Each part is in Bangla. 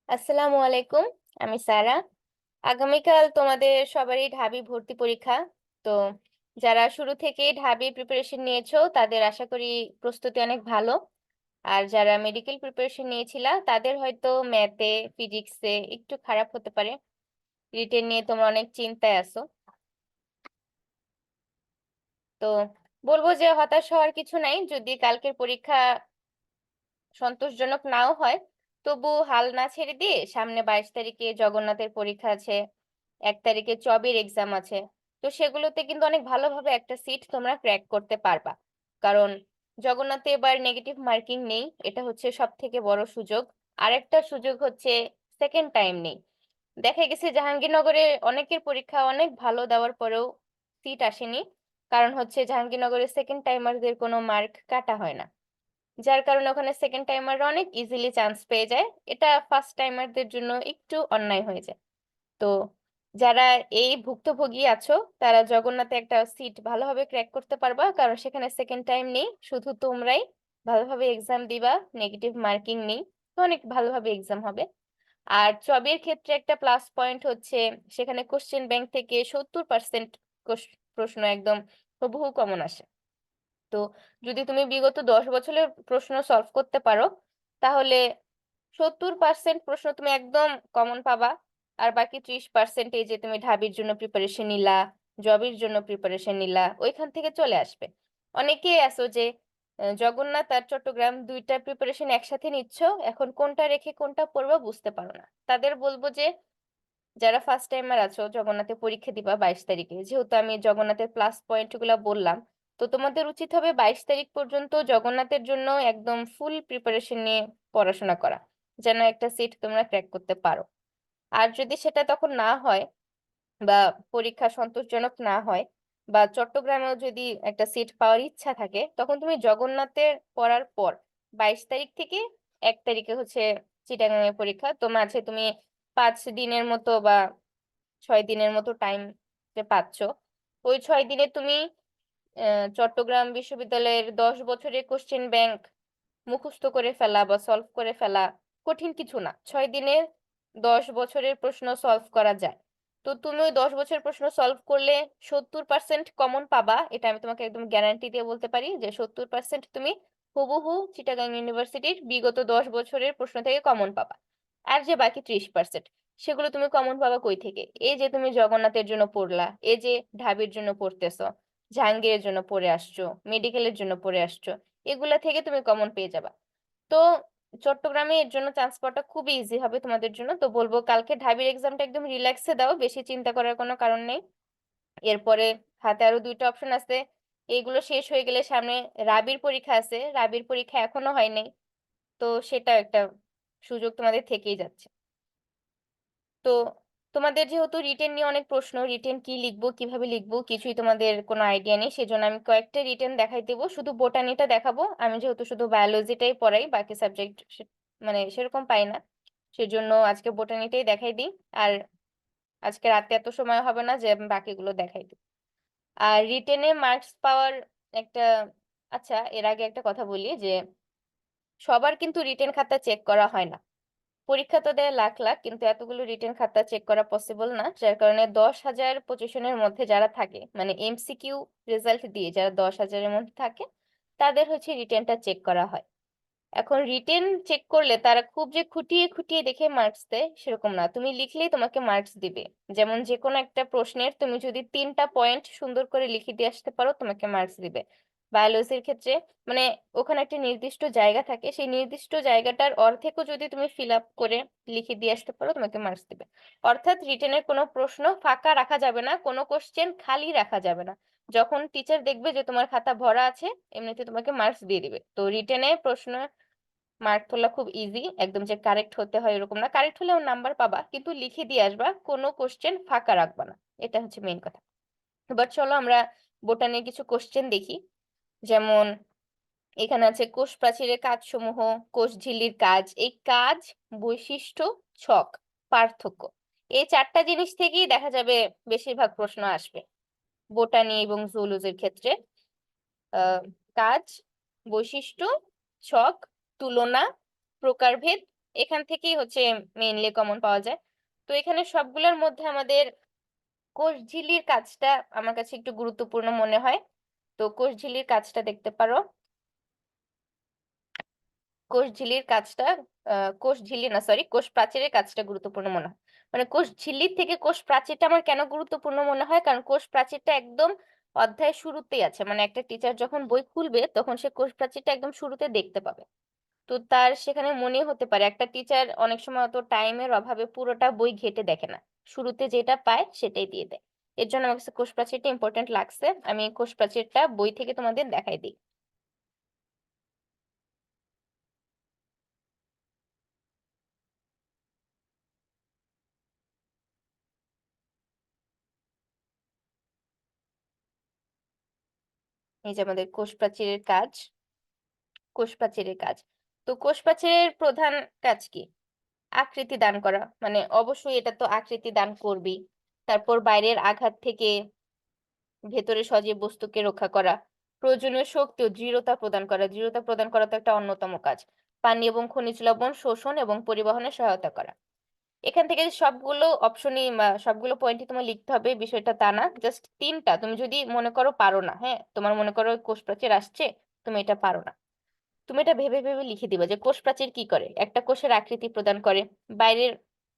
আসসালামু আলাইকুম। আমি সারা। আগামীকাল তোমাদের সবারই ঢাবি ভর্তি পরীক্ষা। তো যারা শুরু থেকেই ঢাবি প্রিপারেশন নিয়েছো তাদের আশা করি প্রস্তুতি অনেক ভালো। আর যারা মেডিকেল প্রিপারেশন নিয়েছিলা তাদের হয়তো ম্যাথে, ফিজিক্সে একটু খারাপ হতে পারে। রিটেন নিয়ে তোমরা অনেক চিন্তায় আছো। তো বলবো যে হতাশ হওয়ার কিছু নাই, যদি কালকের পরীক্ষা সন্তোষজনক নাও হয় তবু হাল না ছেড়ে দিয়ে সামনে 22 তারিখে জগন্নাথের পরীক্ষা আছে, 1 তারিখে চবির এক্সাম আছে। তো সেগুলোতে কিন্তু অনেক ভালোভাবে একটা সিট তোমরা ক্র্যাক করতে পারবা। কারণ জগন্নাথে এবার নেগেটিভ মার্কিং নেই, এটা হচ্ছে সব থেকে বড় সুযোগ। আরেকটা সুযোগ হচ্ছে সেকেন্ড টাইম নেই। দেখা গেছে জাহাঙ্গীরনগরে অনেকের পরীক্ষা অনেক ভালো দেওয়ার পরেও সিট আসেনি, কারণ হচ্ছে জাহাঙ্গীরনগরে সেকেন্ড টাইমারদের কোনো মার্ক কাটা হয় না, যার কারণে ওখানে সেকেন্ড টাইমাররা অনেক ইজিলি চান্স পেয়ে যায়। এটা ফার্স্ট টাইমারদের জন্য একটু অন্যায় হয়ে যায়। তো যারা এই ভুক্তভোগী আছো তারা জগন্নাথে একটা সিট ভালোভাবে ক্র্যাক করতে পারবা, কারণ সেখানে সেকেন্ড টাইম নেই, শুধু তোমরাই ভালোভাবে এক্সাম দিবা, নেগেটিভ মার্কিং নেই। তো অনেক ভালোভাবে এক্সাম হবে। আর চবের ক্ষেত্রে একটা প্লাস পয়েন্ট হচ্ছে সেখানে কোশ্চেন ব্যাংক থেকে 70% প্রশ্ন একদম হুবহু কমন আসে। তো যদি তুমি বিগত 10 বছরের প্রশ্ন সলভ করতে পারো তাহলে 70% প্রশ্ন তুমি একদম কমন পাবা। আর বাকি 30% এই যে তুমি ঢাবির জন্য প্রিপারেশন নিলা, জবের জন্য প্রিপারেশন নিলা, ওইখান থেকে চলে আসবে। অনেকে আছো যে জগন্নাথ আর চট্টগ্রাম দুইটা প্রিপারেশন একসাথে নিচ্ছ, এখন কোনটা রেখে কোনটা পড়বা বুঝতে পারো না। তাদের বলবো যে যারা ফার্স্ট টাইমার আছো জগন্নাথে পরীক্ষা দিবা 22 তারিখে, যেহেতু আমি জগন্নাথের প্লাস পয়েন্ট গুলা বললাম, তো তোমাদের উচিত হবে 22 তারিখ পর্যন্ত জগন্নাথের জন্য একদম ফুল প্রিপারেশন নিয়ে পড়াশোনা করা, যেন একটা সিট তোমরা ক্র্যাক করতে পারো। আর যদি সেটা তখন না হয় বা পরীক্ষা সন্তোষজনক না হয় বা চট্টগ্রামেও যদি একটা সিট পাওয়ার ইচ্ছা থাকে, তখন তুমি জগন্নাথের পড়ার পর 22 তারিখ থেকে 1 তারিখে হচ্ছে চিটাগাং এর পরীক্ষা। তো মাঝে তুমি 5 দিনের মতো বা 6 দিনের মতো টাইম যে পাচ্ছ, ওই 6 দিনে তুমি চট্টগ্রাম বিশ্ববিদ্যালয়ের 10 বছরের কোশ্চেন ব্যাংক মুখস্থ করে ফেলা বা সলভ করে ফেলা কঠিন কিছু না। 6 দিনে 10 বছরের প্রশ্ন সলভ করা যায়। তো তুমি ওই 10 বছরের প্রশ্ন সলভ করলে 70% কমন পাবা, এটা আমি তোমাকে একদম গ্যারান্টি দিয়ে বলতে পারি যে 70% তুমি হুবহু চিটাগাং ইউনিভার্সিটির বিগত 10 বছরের প্রশ্ন থেকে কমন পাবা। আর যে বাকি 30% সেগুলো তুমি কমন পাবা কই থেকে? এই যে তুমি জগন্নাথের জন্য পড়লা, এই যে ঢাবির জন্য পড়তেছো, জাহাঙ্গীরের জন্য পড়ে আসছো, মেডিকেলের জন্য পড়ে আসছো, এগুলা থেকে তুমি কমন পেয়ে যাবা। তো চট্টগ্রামে এর জন্য চান্স পাওয়াটা খুবই ইজি হবে তোমাদের জন্য। তো বলবো কালকে ঢাবির এক্সামটা একদম রিল্যাক্সে দাও, বেশি চিন্তা করার কোনো কারণ নেই। এরপরে হাতে আরো দুইটা অপশন আছে, এগুলো শেষ হয়ে গেলে সামনে রাবির পরীক্ষা আছে, রাবির পরীক্ষা এখনো হয় নাই। তো সেটা একটা সুযোগ তোমাদের থেকেই যাচ্ছে। তো তোমাদের যেহেতু রিটেন নিয়ে অনেক প্রশ্ন, রিটেন কি লিখবো কিভাবে লিখবো কিছুই তোমাদের কোনো আইডিয়া নেই, সেজন্য আমি কয়েকটা রিটেন দেখাই দেবো, শুধু বোটানিটা দেখাবো। আমি যেহেতু শুধু বায়োলজিটাই পড়াই, বাকি সাবজেক্ট মানে সেরকম পাই না, সেজন্য আজকে বোটানিটাই দেখাই দিই। আর আজকে রাতে এত সময় হবে না যে আমি বাকিগুলো দেখাই দিই। আর রিটেনে মার্কস পাওয়ার একটা, আচ্ছা এর আগে একটা কথা বলি যে সবার কিন্তু রিটেন খাতা চেক করা হয় না। পরীক্ষা তো দেয় লাখ লাখ, কিন্তু এতগুলো রিটেন খাতা চেক করা পসিবল না, যার কারণে 10,000 পজিশনের মধ্যে যারা থাকে, মানে এমসিকিউ রেজাল্ট দিয়ে যারা 10,000-এর মধ্যে থাকে তাদের হচ্ছে রিটেনটা চেক করা হয়। এখন রিটেন চেক করলে তারা খুব যে খুঁটিয়ে খুঁটিয়ে দেখে মার্কস দেয় সেরকম না, তুমি লিখলেই তোমাকে মার্কস দিবে। যেমন যে কোনো একটা প্রশ্নের তুমি যদি 3টা পয়েন্ট সুন্দর করে লিখে দিয়ে আসতে পারো তোমাকে মার্কস দিবে। বায়োলজির ক্ষেত্রে মানে ওখানে একটা নির্দিষ্ট জায়গা থাকে, সেই নির্দিষ্ট জায়গাটার অর্ধেকও যদি তুমি ফিল আপ করে লিখে দিয়ে আসতে পারো তোমাকে মার্কস দিবে। অর্থাৎ রিটেনের কোনো প্রশ্ন ফাঁকা রাখা যাবে না, কোনো কোশ্চেন খালি রাখা যাবে না। যখন টিচার দেখবে যে তোমার খাতা ভরা আছে এমনিতে তোমাকে মার্কস দিয়ে দিবে। তো রিটেনে প্রশ্ন মার্ক তোলা খুব ইজি, একদম যে কারেক্ট হতে হয় এরকম না, কারেক্ট হলেও নাম্বার পাবা কিন্তু লিখে দিয়ে আসবা, কোনো কোশ্চেন ফাঁকা রাখবা না। এটা হচ্ছে মেইন কথা। এবার চলো আমরা বোটানির কিছু কোশ্চেন দেখি। যেমন এখানে আছে কোষ প্রাচীরের কাজসমূহ, কোষ ঝিল্লির কাজ, এই কাজ, বৈশিষ্ট্য, ছক, পার্থক্য, এই 4টা জিনিস থেকেই দেখা যাবে বেশিরভাগ প্রশ্ন আসবে বোটানি এবং জুলজির ক্ষেত্রে। কাজ, বৈশিষ্ট্য, ছক, তুলনা, প্রকারভেদ, এখান থেকেই হচ্ছে মেইনলি কমন পাওয়া যায়। তো এখানে সবগুলোর মধ্যে আমাদের কোষঝিল্লির কাজটা আমার কাছে একটু গুরুত্বপূর্ণ মনে হয়। তো কোষঝিল্লির কাজটা দেখতে পারো। কোষঝিল্লির কাজটা কোষঝিল্লি না সরি কোষ প্রাচীরের কাজটা গুরুত্বপূর্ণ মনে হয়। মানে কোষঝিল্লির থেকে কোষ প্রাচীরটা আমার কেন গুরুত্বপূর্ণ মনে হয়? কারণ কোষ প্রাচীরটা একদম অধ্যায়ের শুরুতেই আছে। মানে একটা টিচার যখন বই খুলবে তখন সে কোষ প্রাচীরটা একদম শুরুতে দেখতে পাবে। তো তার সেখানে মনে হতে পারে একটা টিচার অনেক সময় অত টাইমের অভাবে পুরোটা বই ঘেঁটে দেখে না। শুরুতে যেটা পায় সেটাই দিয়ে দেয়। এর জন্য আমার কাছে কোষ প্রাচীরটা ইম্পর্টেন্ট লাগছে। আমি কোষ প্রাচীরটা বই থেকে তোমাদের দেখাই দিই। এই যে আমাদের কোষ প্রাচীরের কাজ। কোষ প্রাচীরের কাজ। তো কোষ প্রাচীরের প্রধান কাজ কি? আকৃতি দান করা। মানে অবশ্যই এটা তো আকৃতি দান করবেই। তারপর বাইরের আঘাত থেকে ভেতরে সজীব বস্তুকে রক্ষা করা। প্রয়োজনীয় শক্তি ও দৃঢ়তা প্রদান করা। দৃঢ়তা প্রদান করা তো একটা অন্যতম কাজ। পানি এবং খনিজ লবণ শোষণ এবং পরিবহনে সহায়তা করা। এখান থেকে সবগুলো অপশনই সবগুলো পয়েন্টই তোমার লিখতে হবে বিষয়টা তা না। জাস্ট ৩ টা তুমি যদি মনে করো পারো না, হ্যাঁ? তোমার মনে করো কোষ প্রাচীর আসছে, তুমি এটা পারো না। তুমি এটা ভেবে ভেবে লিখে দিবা যে কোষ প্রাচীর কি করে। একটা কোষের আকৃতি প্রদান করে, বাইরের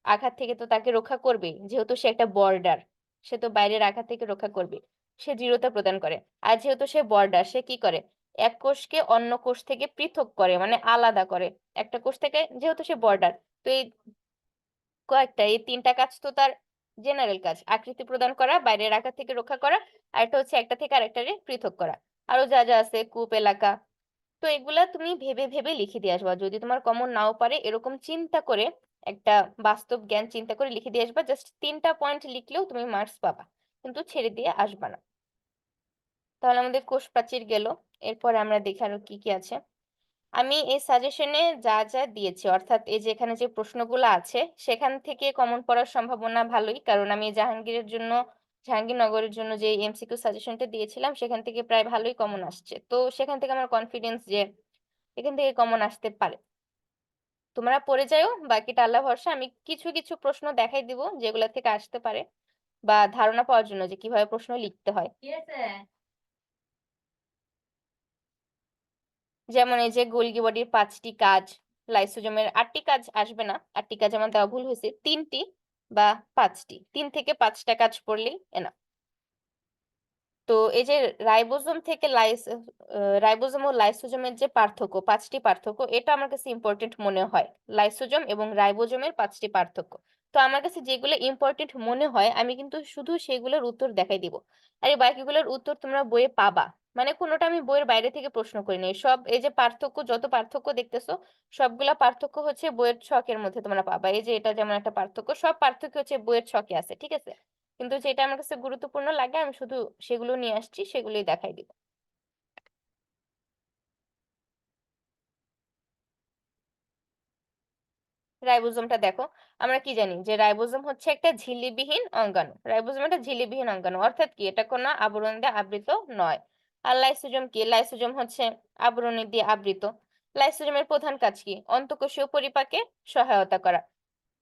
আঘাত থেকে তো তাকে রক্ষা করবে, যেহেতু সে একটা বর্ডার, সে তো বাইরের আঘাত থেকে রক্ষা করবে। সে দৃঢ়তা প্রদান করে। আর যেহেতু সে বর্ডার, সে কি করে? এক কোষকে অন্য কোষ থেকে পৃথক করে, মানে আলাদা করে। একটা কোষ থেকে, যেহেতু সে বর্ডার, তো এই ৩টা কাজ তো তার জেনারেল কাজ। আকৃতি প্রদান করা, বাইরের আঘাত থেকে রক্ষা করা, আর একটা হচ্ছে একটা থেকে আরেকটারে পৃথক করা। আরো যা যা আছে, কূপ এলাকা। তো এগুলা তুমি ভেবে ভেবে লিখে দিয়ে আসবা। যদি তোমার কমন নাও পারে, এরকম চিন্তা করে একটা বাস্তব জ্ঞান চিন্তা করে লিখে দিয়ে আসবা। জাস্ট ৩টা পয়েন্ট লিখলেও তুমি মার্কস পাবা, কিন্তু ছেড়ে দিয়ে আসবা না। তাহলে আমাদের কোষ প্রাচীর গেল। এরপরে আমরা দেখি আরো কি কি আছে। আমি এই সাজেশনে যা যা দিয়েছি, অর্থাৎ এই যে এখানে যে প্রশ্নগুলো আছে সেখান থেকে কমন পড়ার সম্ভাবনা ভালোই, কারণ আমি জাহাঙ্গীরনগরের জন্য যে এমসিকিউ সাজেশনটা দিয়েছিলাম সেখান থেকে প্রায় ভালোই কমন আসছে। তো সেখান থেকে আমার কনফিডেন্স যে এখান থেকে কমন আসতে পারে। তোমরা পড়ে যাও, বাকিটা আল্লাহ ভরসা। আমি কিছু কিছু প্রশ্ন দেখাই দিব যেগুলা থেকে আসতে পারে, বা ধারণা পাওয়ার জন্য যে কিভাবে প্রশ্ন লিখতে হয়। যেমন এই যে গোলগি বডির 5টি কাজ, লাইসোজোমের 8টি কাজ আসবে না, 8টি কাজ আমার দেওয়া ভুল হয়েছে, 3টি বা 5টি, 3 থেকে 5টা কাজ পড়লেই এনাফ। তো এই যে রাইবোজোম থেকে রাইবোজোম ও লাইসোজোমের যে পার্থক্য, 5টি পার্থক্য, এটা আমার কাছে ইম্পর্টেন্ট মনে হয়। লাইসোজোম এবং রাইবোজোমের 5টি পার্থক্য। তো আমার কাছে যেগুলো ইম্পর্টেন্ট মনে হয় আমি কিন্তু শুধু সেগুলোর উত্তর দেখাই দিব। আর এই বাকিগুলোর উত্তর তোমরা বইয়ে পাবা। মানে কোনোটা আমি বইয়ের বাইরে থেকে প্রশ্ন করি নাই। সব এই যে পার্থক্য, যত পার্থক্য দেখতেছো, সবগুলা পার্থক্য হচ্ছে বইয়ের ছকের মধ্যে তোমরা পাবা। এই যে এটা যেমন একটা পার্থক্য, সব পার্থক্য হচ্ছে বইয়ের ছকে আছে, ঠিক আছে? কিন্তু যেটা আমার কাছে গুরুত্বপূর্ণ লাগে আমি শুধু সেগুলো নিয়ে আসছি, সেগুলোই দেখাই দিব। রাইবোজোমটা দেখো। আমরা কি জানি যে রাইবোজোম হচ্ছে একটা ঝিল্লিবিহীন অঙ্গাণু। রাইবোজোম একটা ঝিল্লিবিহীন অঙ্গাণু, অর্থাৎ কি এটা কোনো আবরণ দিয়ে আবৃত নয়। আর লাইসোজোম কি? লাইসোজোম হচ্ছে আবরণী দিয়ে আবৃত। লাইসোজোমের প্রধান কাজ কি? অন্তঃকোষীয় পরিপাকে সহায়তা করা।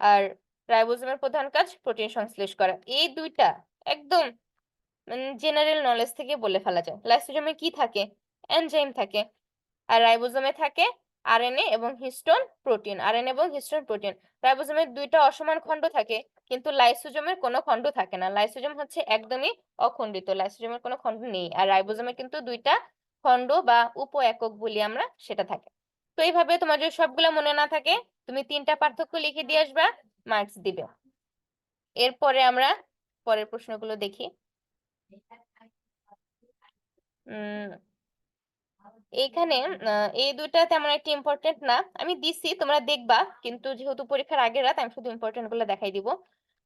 আর রাইবোজোমের প্রধান কাজ প্রোটিন সংশ্লেষ করা। এই দুইটা একদম জেনারেল নলেজ থেকে বলে ফেলা যায়। লাইসোজোমে কি থাকে? এনজাইম থাকে। আর রাইবোজোমে থাকে আরএনএ এবং হিস্টোন প্রোটিন। আরএনএ এবং হিস্টোন প্রোটিন। রাইবোজোমের 2টা অসমান খন্ড থাকে, কিন্তু লাইসোজোমের কোনো খন্ড থাকে না। লাইসোজোম হচ্ছে একদমই অখণ্ডিত, লাইসোজোমের কোনো খন্ড নেই। আর রাইবোজোমে কিন্তু 2টা খন্ড বা উপ একক বলি আমরা, সেটা থাকে। তো এইভাবে তোমার যদি সবগুলা মনে না থাকে, তুমি 3টা পার্থক্য লিখে দিয়ে আসবা, মার্কস দিবে। এরপরে আমরা পরের প্রশ্নগুলো দেখি। উম এইখানে এই দুইটা তেমন একটা ইম্পর্টেন্ট না, আমি দিছি তোমরা দেখবা, কিন্তু যেহেতু পরীক্ষার আগের রাত আমি শুধু ইম্পর্টেন্ট গুলো দেখাই দিব।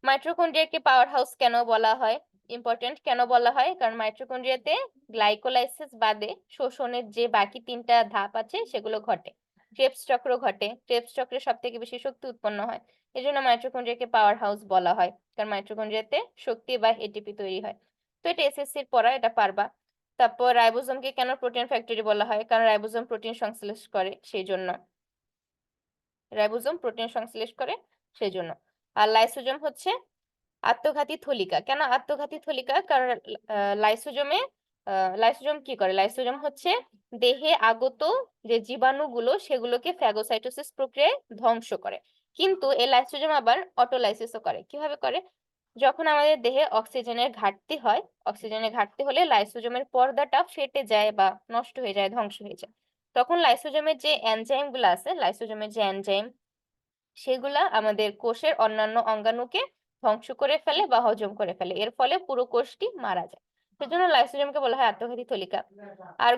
মাইটোকন্ড্রিয়াকে পাওয়ার হাউস কেন বলা হয়? ইম্পর্টেন্ট কেন বলা হয়? কারণ মাইটোকন্ড্রিয়াতে গ্লাইকোলাইসিস বাদে শোষণের যে বাকি 3টা ধাপ আছে সেগুলো ঘটে। ক্রেবস চক্র ঘটে। ক্রেবস চক্রে সব থেকে বেশি শক্তি উৎপন্ন হয়। এই জন্য মাইটোকন্ড্রিয়াকে পাওয়ার হাউস বলা হয়, কারণ মাইটোকন্ড্রিয়াতে শক্তি বা এটিপি তৈরি হয়। তো এটা এসএসসির পড়া, এটা পারবা। তারপর রাইবোজোমকে কেন প্রোটিন ফ্যাক্টরি বলা হয়? কারণ রাইবোজোম প্রোটিন সংশ্লেষ করে, সেই জন্য। রাইবোজোম প্রোটিন সংশ্লেষ করে সেজন্য। আর লাইসোজোম হচ্ছে আত্মঘাতী থলিকা। কেন আত্মঘাতী থলিকা? কারণ আ লাইসোজোমে আ লাইসোজোম কি করে? লাইসোজোম হচ্ছে দেহে আগত যে জীবাণুগুলো সেগুলোকে ফ্যাগোসাইটোসিস প্রক্রিয়ায় ধ্বংস করে। কিন্তু এই লাইসোজোম আবার অটোলাইসিস ও করে। কিভাবে করে? যখন আমাদের দেহে অক্সিজেনের ঘাটতি হয়, অক্সিজেনের ঘাটতি হলে লাইসোজোমের পর্দাটা ফেটে যায় বা নষ্ট হয়ে যায়, ধ্বংস হয়ে যায়। তখন লাইসোজোমের যে এনজাইম গুলা আছে, লাইসোজোমের যে এনজাইম সেগুলা আমাদের কোষের অন্যান্য অঙ্গাণুকে ধ্বংস করে ফেলে বা হজম করে ফেলে। এর ফলে পুরো কোষটি মারা যায়। সেজন্য লাইসোজোমকে বলা হয় আত্মঘাতী থলিকা। আর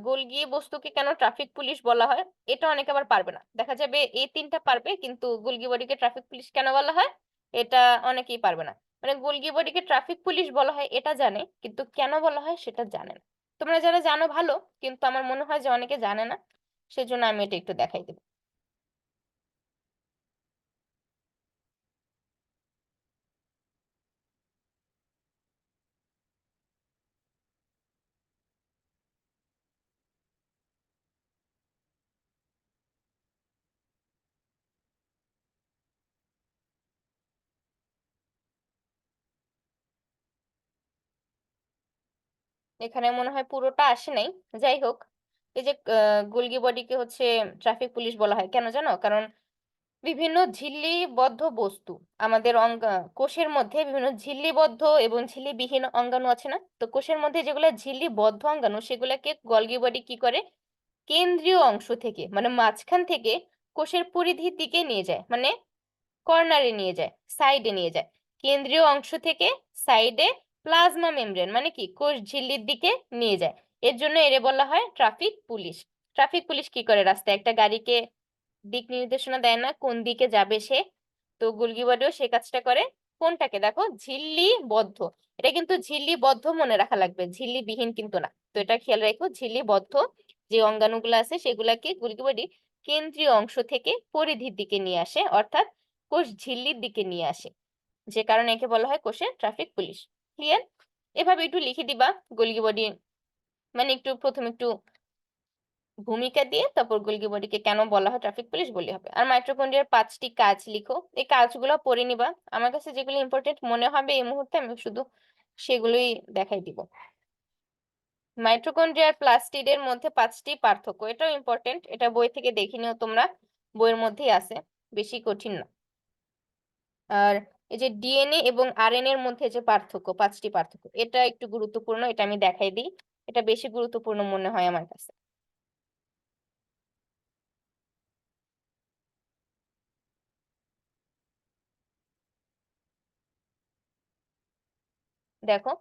গোলগি বস্তুকে কেন ট্রাফিক পুলিশ বলা হয়? এটা অনেকে আবার পারবে না। দেখা যাবে এই ৩ টা পারবে কিন্তু গোলগি বডিকে ট্রাফিক পুলিশ কেন বলা হয়? এটা অনেকেই পারবে না। মানে গোলগি বডিকে ট্রাফিক পুলিশ বলা হয় এটা জানে, কিন্তু কেন বলা হয় সেটা জানে না। তোমরা যারা জানো ভালো, কিন্তু আমার মনে হয় যে অনেকে জানে না। সেজন্য আমি এটা একটু দেখাই দেব। এখানে মনে হয় পুরোটা আসে নাই। যাই হোক, এই যে গোলগি বডিকে হচ্ছে ট্রাফিক পুলিশ বলা হয়। কেন জানো? কারণ বিভিন্ন ঝিল্লিবদ্ধ বস্তু আমাদের কোষের মধ্যে বিভিন্ন ঝিল্লিবদ্ধ এবং ঝিল্লিবিহীন অঙ্গাণু আছে না? তো কোষের মধ্যে যেগুলা ঝিল্লিবদ্ধ অঙ্গাণু সেগুলাকে গোলগি বডি কি করে? কেন্দ্রীয় অংশ থেকে মানে মাঝখান থেকে কোষের পরিধির দিকে নিয়ে যায়। মানে কর্নারে নিয়ে যায়, সাইডে নিয়ে যায়। কেন্দ্রীয় অংশ থেকে সাইডে প্লাজমা মেমব্রেন মানে কি কোষ ঝিল্লির দিকে নিয়ে যায়। এর জন্য এরে বলা হয় ট্রাফিক পুলিশ। ট্রাফিক পুলিশ কি করে? রাস্তায় একটা গাড়িকে দিক নির্দেশনা দেয় না কোন দিকে যাবে সে? তো গোলগি বডিও সে কাজটা করে। কোনটাকে দেখো? ঝিল্লিবদ্ধ। এটা কিন্তু ঝিল্লিবদ্ধ মনে রাখা লাগবে, ঝিল্লিবিহীন কিন্তু না। তো এটা খেয়াল রাখো, ঝিল্লিবদ্ধ যে অঙ্গাণুগুলো আছে সেগুলাকে গোলগি বডি কেন্দ্রীয় অংশ থেকে পরিধির দিকে নিয়ে আসে, অর্থাৎ কোষ ঝিল্লির দিকে নিয়ে আসে। যে কারণে একে বলা হয় কোষের ট্রাফিক পুলিশ। ক্লিয়ার? এভাবে একটু লিখে দিবা গোলগি বডি, মানে একটু প্রথমে একটু ভূমিকা দিয়ে তারপর গোলগি বডিকে কেন বলা হয় ট্রাফিক পুলিশ বললে হবে। আর মাইটোকন্ড্রিয়ার ৫টি কাজ লিখো। এই কাজগুলো পড়ে নিবা। আমার কাছে যেগুলো ইম্পোর্টেন্ট মনে হবে এই মুহূর্তে আমি শুধু সেগুলোই দেখাই দিব। মাইটোকন্ড্রিয়া আর প্লাস্টিডের মধ্যে ৫টি পার্থক্য। এটাও ইম্পোর্টেন্ট। এটা বই থেকে দেখে নিও তোমরা। বইয়ের মধ্যেই আছে। বেশি কঠিন না। আর এই যে ডিএনএ এবং আরএনএ এর মধ্যে যে পার্থক্য, ৫টি পার্থক্য। এটা একটু গুরুত্বপূর্ণ। এটা আমি দেখাই দিই। এটা বেশি গুরুত্বপূর্ণ মনে হয় আমার কাছে। দেখো,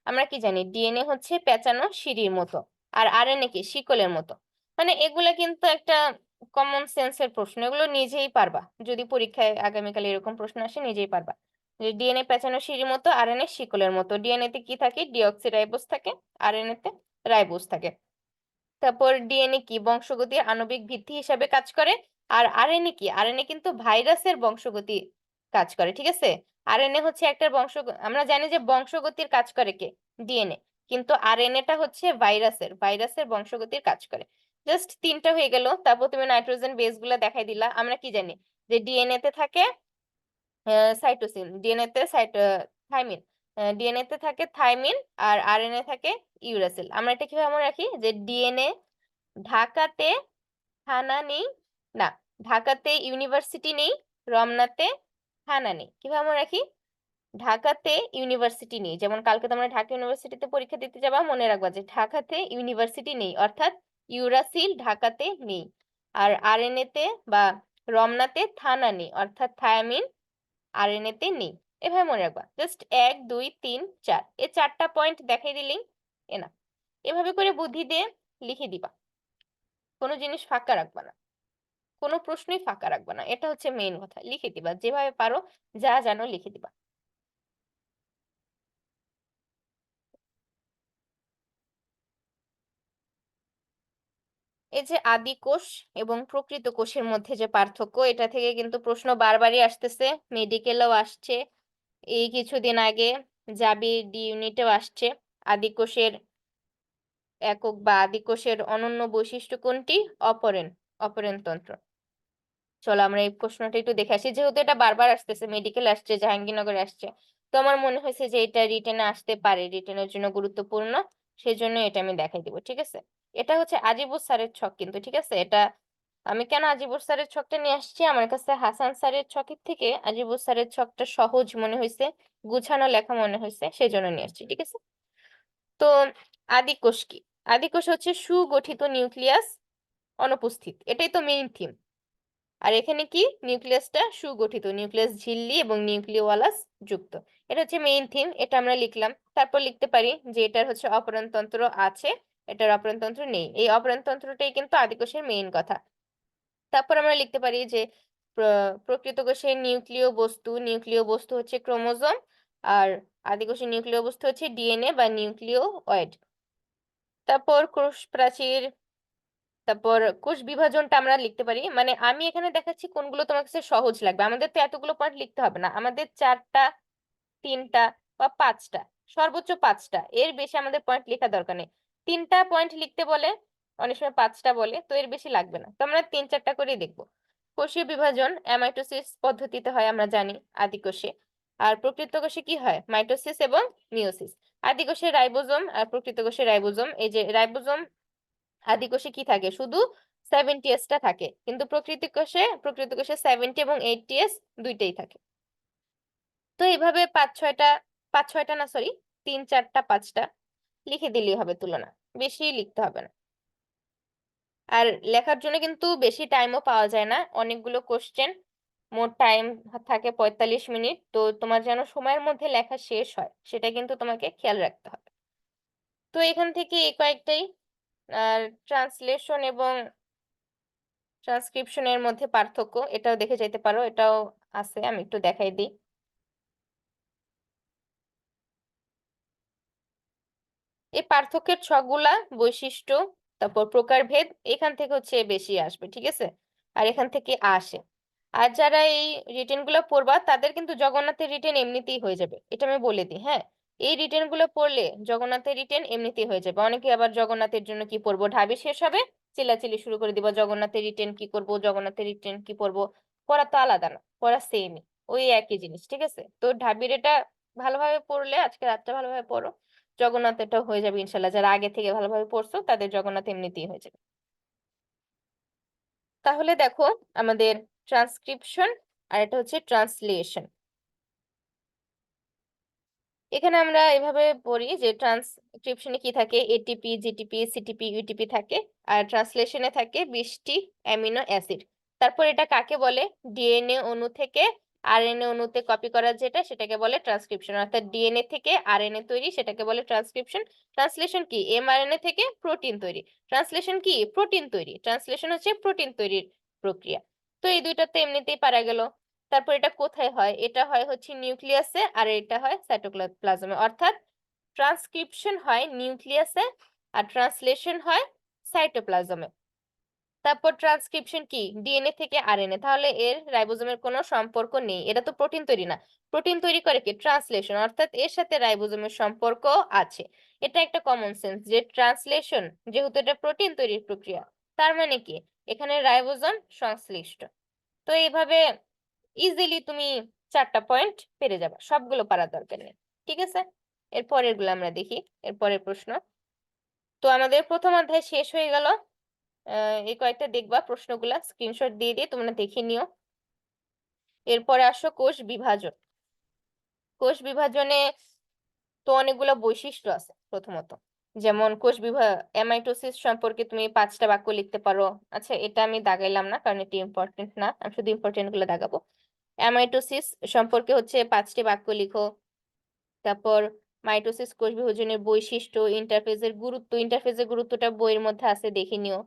আমরা কি জানি? ডিএনএ হচ্ছে পেঁচানো সিঁড়ির মতো। আর আরএনএ কি? শিকলের মতো। মানে এগুলা কিন্তু একটা কমন সেন্সের প্রশ্ন। এগুলো নিজেই পারবা। যদি পরীক্ষায় আগামীকাল এরকম প্রশ্ন আসে নিজেই পারবা। যে ডিএনএ পেঁচানো সিঁড়ির মতো, আরএনএ শিকলের মতো। ডিএনএ তে কি থাকে? ডিঅক্সিরাইবোজ থাকে। আরএনএ তে রাইবোজ থাকে। তারপর ডিএনএ কি? বংশগতির আণবিক ভিত্তি হিসাবে কাজ করে। আর আরএনএ কি? আরএনএ কিন্তু ভাইরাসের বংশগতি কাজ করে। ঠিক আছে? আরএনএ হচ্ছে একটা আমরা জানি যে বংশগতির কাজ করে কে? ডিএনএ। কিন্তু আরএনএ টা হচ্ছে ভাইরাসের বংশগতির কাজ করে। জাস্ট ৩ টা হয়ে গেল। তারপর তুমি নাইট্রোজেন বেস গুলা দেখাই দিলা। আমরা কি জানি? যে ডিএনএ তে থাকে সাইটোসিন, ডিএনএ তে থাইমিন। ডিএনএ তে থাকে থাইমিন আর আরএনএ থাকে ইউরাসিল। আমরা এটা কিভাবে মনে রাখি? যে ডিএনএ ঢাকাতে থানা নেই, না, ঢাকাতে ইউনিভার্সিটি নেই, রমনাতে থানা নেই। কিভাবে মনে রাখি? ঢাকাতে ইউনিভার্সিটি নেই। যেমন কালকে তোমরা ঢাকা ইউনিভার্সিটিতে পরীক্ষা দিতে যাবা, মনে রাখবা যে ঢাকাতে ইউনিভার্সিটি নেই, অর্থাৎ ইউরাসিল ঢাকাতে নেই। আর আরএনএ তে বা রমনাতে থানা নেই, অর্থাৎ থায়ামিন আরএনএ তে নেই। এভাবে মনে রাখবা। জাস্ট ১, ২, ৩, ৪ এই ৪ টা পয়েন্ট দেখাই দিলেই এনাফ। এভাবে করে বুদ্ধি দিয়ে লিখে দিবা। কোনো জিনিস ফাঁকা রাখবা না। কোনো প্রশ্নই ফাঁকা রাখবা না। এটা হচ্ছে মেইন কথা। লিখে দিবা। যেভাবে পারো যা জানো লিখে দিবা। এই যে আদি কোষ এবং প্রকৃত কোষের মধ্যে যে পার্থক্য, এটা থেকে কিন্তু প্রশ্ন বারবারই আসতেছে। মেডিকেলেও আসছে। এই কিছুদিন আগে জাবির ডি ইউনিটেও আসছে। আদি কোষের একক বা আদি কোষের অনন্য বৈশিষ্ট্য কোনটি? অপরেন তন্ত্র। চলো আমরা এই প্রশ্নটা একটু দেখে আসি, যেহেতু এটা বারবার আসতেছে, মেডিকেল আসছে, জাহাঙ্গীরনগর আসছে, তো আমার মনে হয়েছে যে এটা রিটেনে আসতে পারে, রিটেনের জন্য গুরুত্বপূর্ণ, সেই জন্য এটা আমি দেখাই দিব। ঠিক আছে, এটা হচ্ছে আজিবুর স্যারের ছক কিন্তু। ঠিক আছে, এটা আমি কেন আজিবুর স্যারের ছকটা নিয়ে আসছি, আমার কাছে হাসান স্যারের ছকের থেকে আজিবুর স্যারের ছকটা সহজ মনে হয়েছে, গুছানো লেখা মনে হয়েছে, সেই জন্য নিয়ে আসছি। ঠিক আছে, তো আদিকোষ কি? আদিকোষ হচ্ছে সুগঠিত নিউক্লিয়াস অনুপস্থিত, এটাই তো মেইন থিম। আর এখানে কি, নিউক্লিয়াসটা সুগঠিত, নিউক্লিয়াস ঝিল্লি এবং নিউক্লিওলাস যুক্ত, এটা হচ্ছে মেইন থিম। এটা আমরা লিখলাম। তারপর লিখতে পারি যে এটার হচ্ছে অপরণতন্ত্র আছে, এটার অপরণতন্ত্র নেই। এই অপরণতন্ত্রটাই কিন্তু আদিকোষের মেইন কথা। তারপর আমরা লিখতে পারি যে প্রকৃত কোষের নিউক্লিয় বস্তু হচ্ছে ক্রোমোজোম, আর আদিকোষের নিউক্লিয় বস্তু হচ্ছে ডিএনএ বা নিউক্লিওয়েড। তারপর কোষ প্রাচীর, তারপর কোষ বিভাজনটা আমরা লিখতে পারি, মানে আমি এখানে দেখাচ্ছি কোনগুলো তোমার কাছে সহজ লাগবে। আমাদের তো এতগুলো পয়েন্ট লিখতে হবে না, আমাদের 4টা, 3টা বা 5টা, সর্বোচ্চ 5টা, এর বেশি আমাদের পয়েন্ট লেখা দরকার নেই। 3টা পয়েন্ট লিখতে বলে, অনেক সময় 5টা বলে, তো এর বেশি লাগবে না, তো আমরা 3-4টা করেই দেখবো। কোষীয় বিভাজন অ্যামাইটোসিস পদ্ধতিতে হয় আমরা জানি, আদিকোষে। আর প্রকৃত কোষে কি হয়, মাইটোসিস এবং মিওসিস। আদিকোষে রাইবোজোম আর প্রকৃত কোষে রাইবোজোম। এই যে রাইবোজোম, আদিকোষে কি থাকে, শুধু 70s টা থাকে, কিন্তু প্রকৃত কোষে 70 এবং 80s দুইটাই থাকে। তো এইভাবে 5-6টা, 5-6টা না, সরি, 3-4টা 5টা লিখে দিলেই হবে তুলনা, বেশি লিখতে হবে না। আর লেখার জন্য কিন্তু বেশি টাইমও পাওয়া যায় না, অনেকগুলো কোশ্চেন, মোট টাইম থাকে 45 মিনিট, তো তোমার যেন সময়ের মধ্যে লেখা শেষ হয় সেটা কিন্তু তোমাকে খেয়াল রাখতে হবে। তো এখান থেকে এই কয়েকটাই। আর ট্রান্সলেশন এবং ট্রান্সক্রিপশনের মধ্যে পার্থক্য, এটাও দেখে যেতে পারো, এটাও আছে, আমি একটু দেখাই দিই। এই পার্থক্যের ছকগুলা, বৈশিষ্ট্য, তারপর প্রকারভেদ, এখান থেকে হচ্ছে বেশি আসবে। ঠিক আছে, আর এখান থেকে আসে। আর যারা এই রিটেন গুলো পড়বা তাদের কিন্তু জগন্নাথের রিটেন এমনিতেই হয়ে যাবে, এটা আমি বলে দিই। হ্যাঁ, এই রিটেন গুলো পড়লে জগন্নাথের রিটেন এমনিতেই হয়ে যাবে। অনেকে আবার জগন্নাথের জন্য কি পড়বো, ঢাবি শেষ হবে চিল্লাচিল্লি শুরু করে দিবা, জগন্নাথের রিটেন কি করব, জগন্নাথের রিটেন কি পড়বো। পড়া তো আলাদা না, পড়া সেমই, ওই একই জিনিস। ঠিক আছে, তো ঢাবির এটা ভালোভাবে পড়লে, আজকে রাতটা ভালোভাবে পড়ো, জগন্নাথেরটা হয়ে যাবে ইনশাল্লাহ। যারা আগে থেকে ভালোভাবে পড়ছো তাদের জগন্নাথ এমনিতেই হয়ে যাবে। তাহলে দেখো, আমাদের ট্রান্সক্রিপশন আর এটা হচ্ছে ট্রান্সলেশন। এখানে আমরা এভাবে পড়ি যে ট্রান্সক্রিপশনে কি থাকে, এটিপি, জিটিপি, সিটিপি, ইউটিপি থাকে। আর ট্রান্সলেশনে থাকে 20টি অ্যামিনো অ্যাসিড। তারপর এটা কাকে বলে, ডিএনএ অণু থেকে আরএনএ অণুতে কপি করা যেটা, সেটাকে বলে ট্রান্সক্রিপশন। অর্থাৎ ডিএনএ থেকে আরএনএ তৈরি, সেটাকে বলে ট্রান্সক্রিপশন। ট্রান্সলেশন কি, এমআরএনএ থেকে প্রোটিন তৈরি। ট্রান্সলেশন কি, প্রোটিন তৈরি। ট্রান্সলেশন হচ্ছে প্রোটিন তৈরির প্রক্রিয়া। তো এই দুইটা তো এমনিতেই পারা গেল। তারপর এটা কোথায় হয়, এটা হয় হচ্ছে নিউক্লিয়াসে, আর এটা হয় সাইটোপ্লাজমে। অর্থাৎ ট্রান্সক্রিপশন হয় নিউক্লিয়াসে আর ট্রান্সলেশন হয় সাইটোপ্লাজমে। তারপর ট্রান্সক্রিপশন কি, ডিএনএ থেকে আরএনএ, তাহলে এর রাইবোজোমের কোনো সম্পর্ক নেই, এটা তো প্রোটিন তৈরি না। প্রোটিন তৈরি করে কি, ট্রান্সলেশন, অর্থাৎ এর সাথে রাইবোজোমের সম্পর্ক আছে। এটা একটা কমন সেন্স যে ট্রান্সলেশন, যেহেতু এটা প্রোটিন তৈরির প্রক্রিয়া, তার মানে কি এখানে রাইবোজোম সংশ্লিষ্ট। তো এইভাবে ইজিলি তুমি 4টা পয়েন্ট পেরে যাবে, সবগুলো পারার দরকার নেই। ঠিক আছে, এর পরের গুলো আমরা দেখি, এর পরের প্রশ্ন। তো আমাদের প্রথম অধ্যায় শেষ হয়ে গেল। এই কয়েকটা দেখবা প্রশ্নগুলা, স্ক্রিনশট দিয়ে দিয়ে তোমরা দেখে নিও। এরপরে আসো কোষ বিভাজন। কোষ বিভাজনে তো অনেকগুলো বৈশিষ্ট্য আছে। প্রথমত, যেমন কোষ অ্যামাইটোসিস সম্পর্কে তুমি 5টা বাক্য লিখতে পারো। আচ্ছা, এটা আমি দাগাইলাম না কারণ এটি ইম্পর্টেন্ট না, আমি শুধু ইম্পর্টেন্ট গুলো দাগাবো। অ্যামাইটোসিস সম্পর্কে হচ্ছে 5টি বাক্য লিখো। তারপর মাইটোসিস কোষ বিভাজনের বৈশিষ্ট্য, ইন্টারফেজের গুরুত্বটা বইয়ের মধ্যে আছে, দেখে নিও।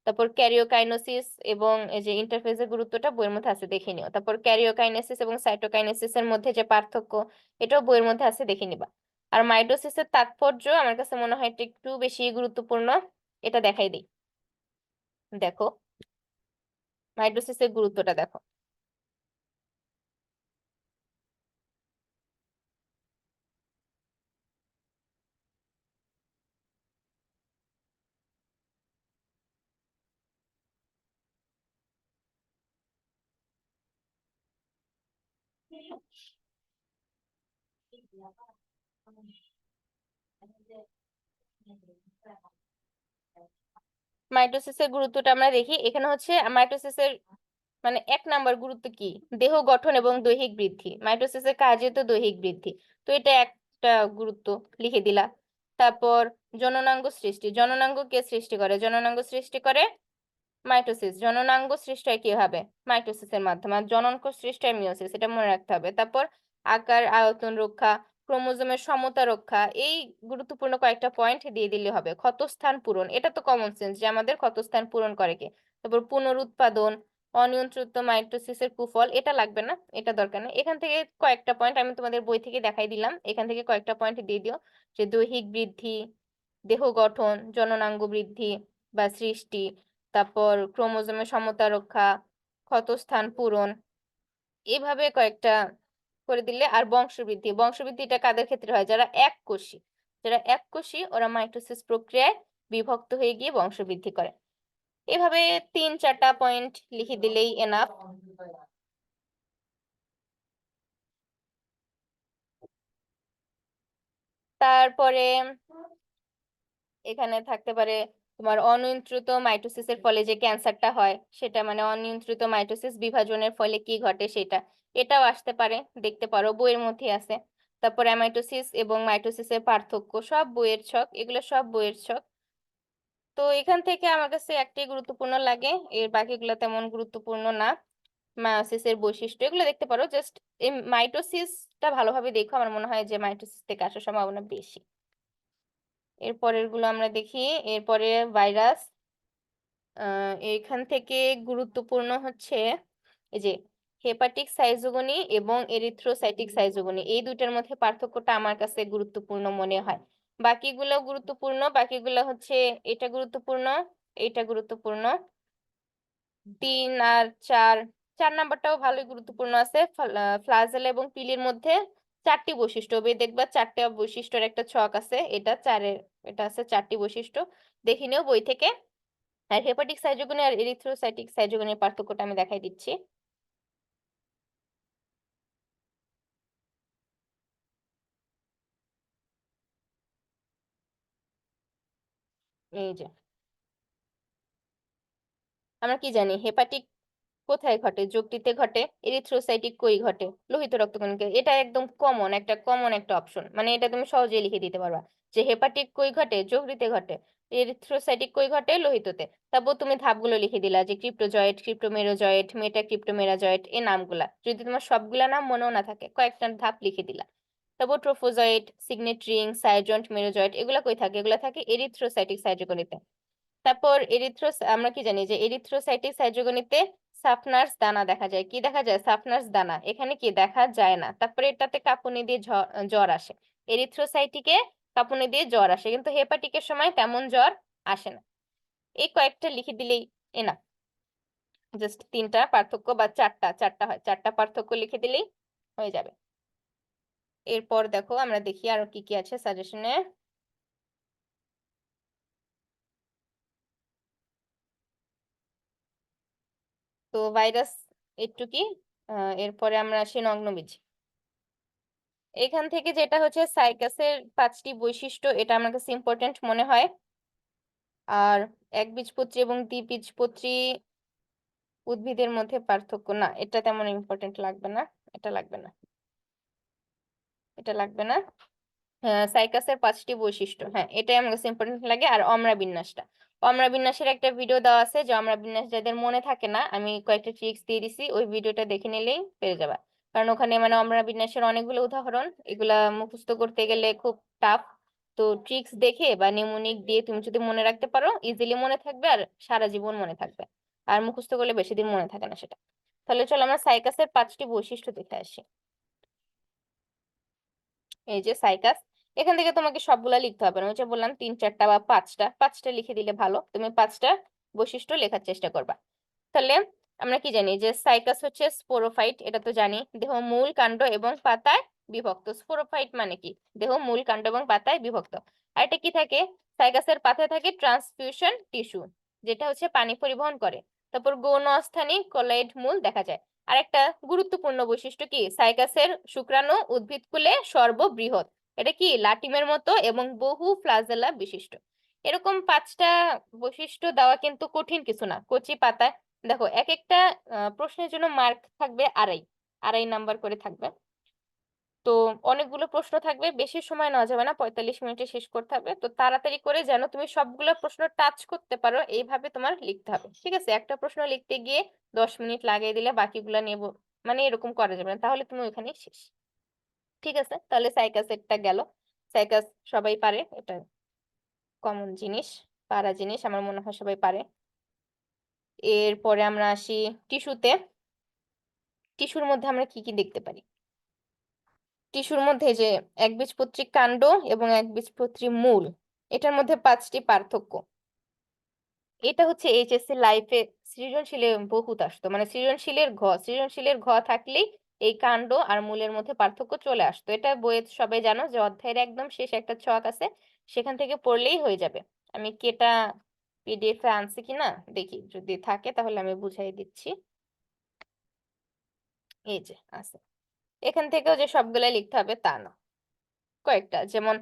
তারপর ক্যারিওকাইনেসিস এবং এই যে ইন্টারফেজের গুরুত্বটা বইয়ের মধ্যে আছে, দেখে নিও। তারপর ক্যারিওকাইনেসিস এবং সাইটোকাইনেসিস এর মধ্যে যে পার্থক্য, এটাও বইয়ের মধ্যে আছে, দেখে নিবা। আর মাইটোসিসের তাৎপর্য আমার কাছে মনে হয় এটা একটু বেশি গুরুত্বপূর্ণ, এটা দেখাই দিই। দেখো, মাইটোসিসের গুরুত্বটা দেখো। মাইটোসিসের গুরুত্বটা আমরা দেখি। এখানে হচ্ছে মাইটোসিসের মানে ১ নাম্বার গুরুত্ব কি? দেহ গঠন এবং দৈহিক বৃদ্ধি। মাইটোসিসের কাজই তো দৈহিক বৃদ্ধি। তো এটা একটা গুরুত্ব লিখে দিলা। তারপর জননাঙ্গ সৃষ্টি। জননাঙ্গ কে সৃষ্টি করে? জননাঙ্গ সৃষ্টি করে মাইটোসিস। জননাঙ্গ সৃষ্টি হয় কিভাবে? মাইটোসিসের মাধ্যমে। আর জননাঙ্গ সৃষ্টি হয় মিয়োসিস। এটা মনে রাখতে হবে। তারপর আকার আয়তন রক্ষা, ক্রোমোজোমের সমতা রক্ষা। এই গুরুত্বপূর্ণ কয়েকটা পয়েন্ট দিয়ে দিলে হবে। ক্ষতস্থান পূরণ। এটা তো কমন সেন্স যে আমাদের ক্ষতস্থান পূরণ করে কে? তারপর পুনরুৎপাদন, অনিয়ন্ত্রিত মাইটোসিসের কুফল। এটা লাগবে না, এটা দরকার নেই। এখান থেকে কয়েকটা পয়েন্ট আমি তোমাদের বই থেকে দেখাই দিলাম। এখান থেকে কয়েকটা পয়েন্ট দিয়ে দিও যে দৈহিক বৃদ্ধি, দেহ গঠন, জননাঙ্গ বৃদ্ধি বা সৃষ্টি, তারপর ক্রোমোজোমের সমতা রক্ষা, ক্ষতস্থান পূরণ, এভাবে কয়েকটা করে দিলে। আর বংশবৃদ্ধি, বংশবৃদ্ধিটা কাদের ক্ষেত্রে হয়? যারা এককোষী। যারা এককোষী ওরা মাইটোসিস প্রক্রিয়ায় বিভক্ত হয়ে গিয়ে বংশবৃদ্ধি করে। এভাবে ৩-৪টা পয়েন্ট লিখে দিলেই এনাফ। তারপরে এখানে থাকতে পারে তোমার অনিয়ন্ত্রিত মাইটোসিসের ফলে যে ক্যান্সারটা হয় সেটা, মানে অনিয়ন্ত্রিত মাইটোসিস বিভাজনের ফলে কি ঘটে সেটা, এটাও আসতে পারে, দেখতে পারো বইয়ের মধ্যে আছে। তারপর অ্যামাইটোসিস এবং মাইটোসিসের পার্থক্য, সব বইয়ের ছক, এগুলো সব বইয়ের ছক। তো এখান থেকে আমার কাছে একটাই গুরুত্বপূর্ণ লাগে, এর বাকিগুলো তেমন গুরুত্বপূর্ণ না। মায়োসিসের বৈশিষ্ট্য এগুলো দেখতে পারো, জাস্ট এই মাইটোসিসটা ভালোভাবে দেখো, আমার মনে হয় যে মাইটোসিস থেকে আসার সম্ভাবনা বেশি। এরপরের গুলো আমরা দেখি। এরপরে ভাইরাস। এখান থেকে গুরুত্বপূর্ণ হচ্ছে এই যে হেপাটিক সাইজোগনি এবং এরিথ্রোসাইটিক সাইজোগনি, এই দুইটার মধ্যে পার্থক্যটা আমার কাছে গুরুত্বপূর্ণ মনে হয়। বাকিগুলো গুরুত্বপূর্ণ, বাকিগুলো হচ্ছে এটা গুরুত্বপূর্ণ, এটা গুরুত্বপূর্ণ। ৩ আর ৪, ৪ নাম্বারটাও ভালোই গুরুত্বপূর্ণ আছে। ফ্লাজেলা এবং পিলির মধ্যে ৪টি বৈশিষ্ট্য, দেখবা ৪টা বৈশিষ্ট্যের একটা ছক আছে, এটা ৪-এর, এটা আছে ৪টি বৈশিষ্ট্য, দেখে নিও বই থেকে। আর হেপাটিক সাইজোগনি আর এরিথ্রোসাইটিক সাইজোগনির পার্থক্যটা আমি দেখাই দিচ্ছি। এই যে আমরা কি জানি হেপাটিক কোথায় ঘটে? যকৃতে ঘটে। এরিথ্রোসাইটিক কই ঘটে? লোহিত রক্তকণিকা। এটা একদম কমন একটা অপশন, মানে এটা তুমি সহজেই লিখে দিতে পারবা যে হেপাটিক কই ঘটে? যকৃতে ঘটে। এরিথ্রোসাইটিক কই ঘটে? লোহিততে। তারপর তুমি ধাপগুলো লিখে দিলা যে ক্রিপ্টোজয়েট, ক্রিপ্টোমেরোজয়েট, মেটাক্রিপ্টোমেরাজয়েট, এই নামগুলা যদি তোমার সবগুলা নাম মনেও না থাকে কয়েকটা ধাপ লিখে দিলা। তারপর ট্রোফোজয়েট, সিগনেট রিং, সাইজন্ট, মেরোজয়েট, এগুলা কই থাকে? এগুলা থাকে এরিথ্রোসাইটিক সাইটোগনিতে। তারপর আমরা কি জানি যে এরিথ্রোসাইটিক সাইটোগনিতে সাফনার্স দানা দেখা যায়। কি দেখা যায়? সাফনার্স দানা। এখানে কি দেখা যায় না। তারপরে এটাতে কাঁপুনি দিয়ে জ্বর আসে। এরিথ্রোসাইটিকে কাঁপুনি দিয়ে জ্বর আসে, কিন্তু হেপাটিকের সময় তেমন জ্বর আসে না। এই কয়েকটা লিখে দিলেই এনা, জাস্ট 3টা পার্থক্য বা 4টা হয়, 4টা পার্থক্য লিখে দিলেই হয়ে যাবে। এরপর দেখো আমরা দেখি আরো কি কি আছে সাজেশনে। তো ভাইরাস একটু কি, এরপরে আমরা আসি নগ্নবীজ। এখান থেকে যেটা হচ্ছে সাইকাসের 5টি বৈশিষ্ট্য, এটা আমার কাছে ইম্পর্টেন্ট মনে হয়। আর একবীজপত্রী এবং দ্বিবীজপত্রী উদ্ভিদের মধ্যে পার্থক্য, না এটা তেমন ইম্পর্টেন্ট লাগবে না, এটা লাগবে না, এটা লাগবে না। সাইকাসের 5টি বৈশিষ্ট্য, হ্যাঁ এটাই আমার কাছে ইম্পর্টেন্ট লাগে। আর অমরা বিন্যাসটা, অমরা বিন্যাসের একটা ভিডিও দেওয়া আছে, যে অমরা বিন্যাস যাদের মনে থাকে না, আমি কয়েকটা ট্রিক্স দিয়ে দিছি, ওই ভিডিওটা দেখে নিলেই পেরে যাবা। কারণ ওখানে মানে অমরা বিন্যাসের অনেকগুলো উদাহরণ, এগুলা মুখস্থ করতে গেলে খুব টাফ। তো ট্রিক্স দেখে বা নিউমোনিক দিয়ে তুমি যদি মনে রাখতে পারো ইজিলি মনে থাকবে, আর সারা জীবন মনে থাকবে। আর মুখস্থ করলে বেশি দিন মনে থাকে না সেটা। তাহলে চলো আমরা সাইকাসের 5টি বৈশিষ্ট্য দেখে আসি। এই যে সাইকাস, এখান থেকে তোমাকে সবগুলা লিখতে হবে না, ওই যে বললাম 3-4টা বা 5টা, 5টা লিখে দিলে ভালো, তুমি 5টা বৈশিষ্ট্য লেখার চেষ্টা করবা। তাহলে আমরা কি জানি যে সাইকাস হচ্ছে স্পোরোফাইট, এটা তো জানি। দেহ মূল, কাণ্ড এবং পাতায় বিভক্ত। স্পোরোফাইট মানে কি? দেহ মূল, কাণ্ড এবং পাতায় বিভক্ত। আর এটা কি থাকে? সাইকাসের পাতায় থাকে ট্রান্সফিউশন টিস্যু, যেটা হচ্ছে পানি পরিবহন করে। তারপর গৌণ অস্থানি কলয়েড মূল দেখা যায়। আরেকটা গুরুত্বপূর্ণ বৈশিষ্ট্য কি, সাইকাসের শুক্রাণু উদ্ভিদকুলে সর্ববৃহৎ, এটা কি লাটিমের মতো এবং বহু ফ্লাজেলা বিশিষ্ট। এরকম 5টা বৈশিষ্ট্য দেওয়া কিন্তু কঠিন কিছু না, কচি পাতায়। দেখো এক একটা প্রশ্নের জন্য মার্ক থাকবে আড়াই আড়াই নাম্বার করে থাকবে। তো অনেকগুলো প্রশ্ন থাকবে, বেশি সময় নেওয়া যাবে না, 45 মিনিটে শেষ করতে হবে। তো তাড়াতাড়ি করে যেন তুমি সবগুলো প্রশ্ন টাচ করতে পারো এইভাবে তোমার লিখতে হবে, ঠিক আছে? একটা প্রশ্ন লিখতে গিয়ে 10 মিনিট লাগিয়ে দিলে বাকিগুলা নেব, মানে এরকম করা যাবে না, তাহলে তুমি ওইখানেই শেষ। ঠিক আছে, তাহলে সাইকাসেরটা গেল। সাইকাস সবাই পারে, এটা কমন জিনিস, পারা জিনিস, আমার মনে হয় সবাই পারে। এরপরে আমরা আসি টিস্যুতে। টিস্যুর মধ্যে আমরা কি কি দেখতে পারি? টিস্যুর মধ্যে যে একবীজপত্রী কাণ্ড এবং একবীজপত্রী মূল, এটার মধ্যে 5টি পার্থক্য। এটা হচ্ছে এইচএসসি লাইফে সৃজনশীলে বহুত আসতো, মানে সৃজনশীলের ঘ থাকলেই এই কাণ্ড আর মূলের মধ্যে পার্থক্য চলে আসতো। এটা বইয়ে সবাই জানো যে অধ্যায়ের একদম শেষ একটা ছক আছে, সেখান থেকে পড়লেই হয়ে যাবে। আমি কি এটা পিডিএফ এ আনছি কিনা দেখি, যদি থাকে তাহলে আমি বুঝাই দিচ্ছি। এই যে আছে, এখান থেকেও যে সবগুলাই লিখতে হবে তা না, কয়েকটা, যেমন